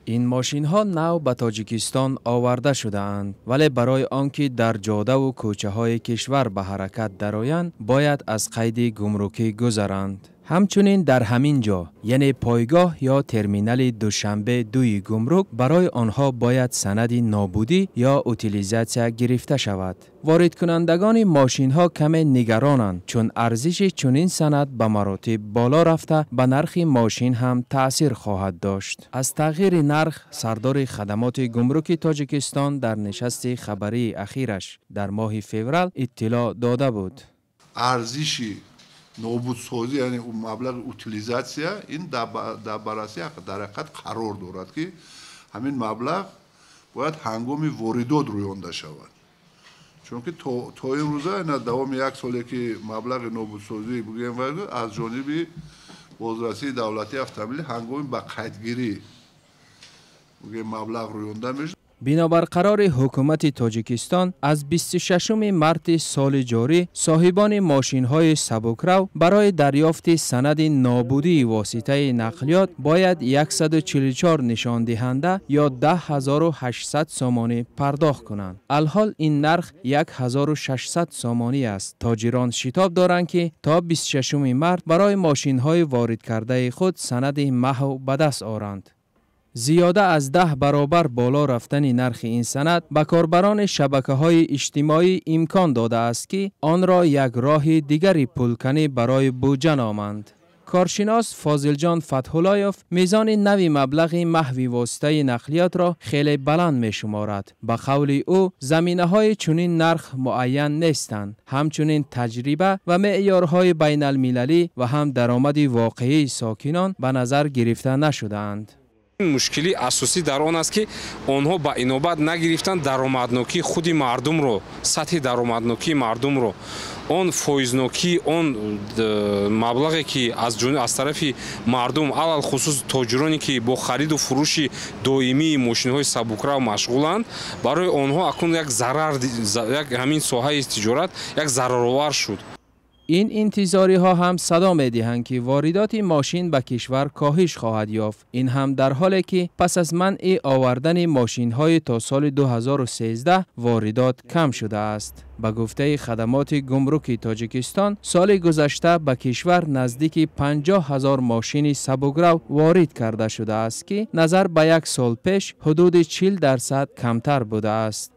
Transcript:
این ماشین ها نو به تاجیکستان آورده شده اند، ولی برای آنکه در جاده و کوچه های کشور به حرکت درآیند باید از قید گمرکی گذرند. همچنین در همین جا یعنی پایگاه یا ترمینال دوشنبه دوی گمرک برای آنها باید سند نابودی یا اوتیلیزاسیا گرفته شود. وارد کنندگان ماشین ها کم نگرانند چون ارزش چنین سند به مراتب بالا رفته به نرخ ماشین هم تأثیر خواهد داشت. از تغییر نرخ سردار خدمات گمرک تاجیکستان در نشست خبری اخیرش در ماه فوریه اطلاع داده بود. ارزشی نابودسازی یعنی مبلغ اوتیلیزاسیا این در بررسی در حقیقت قرار دارد که همین مبلغ باید هنگام واردات رویانده شود. چون که تا این روزه دوام یک سالی که مبلغ نابودسازی بگیم از جانب بازرسی دولتی اتومبیل هنگام به قیدگیری بگیم مبلغ رویانده میشه. بنابر قرار حکومت تاجیکستان از 26 مارس سال جاری صاحبان ماشین های سبکرو برای دریافت سند نابودی واسطه نقلیات باید 144 نشان دهنده یا 10,800 سامانی پرداخت کنند. الحال این نرخ 1,600 سامانی است. تاجران شتاب دارند که تا 26 مارس برای ماشین های وارد کرده خود سند محو به دست آورند. زیاده از 10 برابر بالا رفتن نرخ این سند به کاربران شبکه‌های اجتماعی امکان داده است که آن را یک راه دیگری پلکنی برای بودجه نامند. کارشناس فاضل جان فتح‌اللهیف میزان نوی مبلغ محوی واسطه نقلیات را خیلی بلند می شمارد. به قول او زمینه‌های چنین نرخ معین نیستند. همچنین تجربه و معیارهای بین المللی و هم درآمد واقعی ساکنان به نظر گرفته نشده‌اند. مشکلی اساسی در آن است که آنها با اینوبت نگرفتند درآمدناکی خود مردم رو، سطح درآمدناکی مردم رو، آن فایزناکی آن مبلغی که از طرف مردم علل خصوص تاجرانی که با خرید و فروش دائمی ماشین های سبکرو مشغولند برای آنها اکنون یک ضرر یک همین ساحه تجارت یک ضررآور شد. این انتظاری ها هم صدا می دهند که واردات ماشین به کشور کاهش خواهد یافت. این هم در حالی که پس از منع آوردن ماشین های تا سال 2013 واردات کم شده است. به گفته خدمات گمرک تاجیکستان سال گذشته به کشور نزدیک 50,000 ماشین سبکرو وارد کرده شده است که نظر به یک سال پیش حدود 40% کمتر بوده است.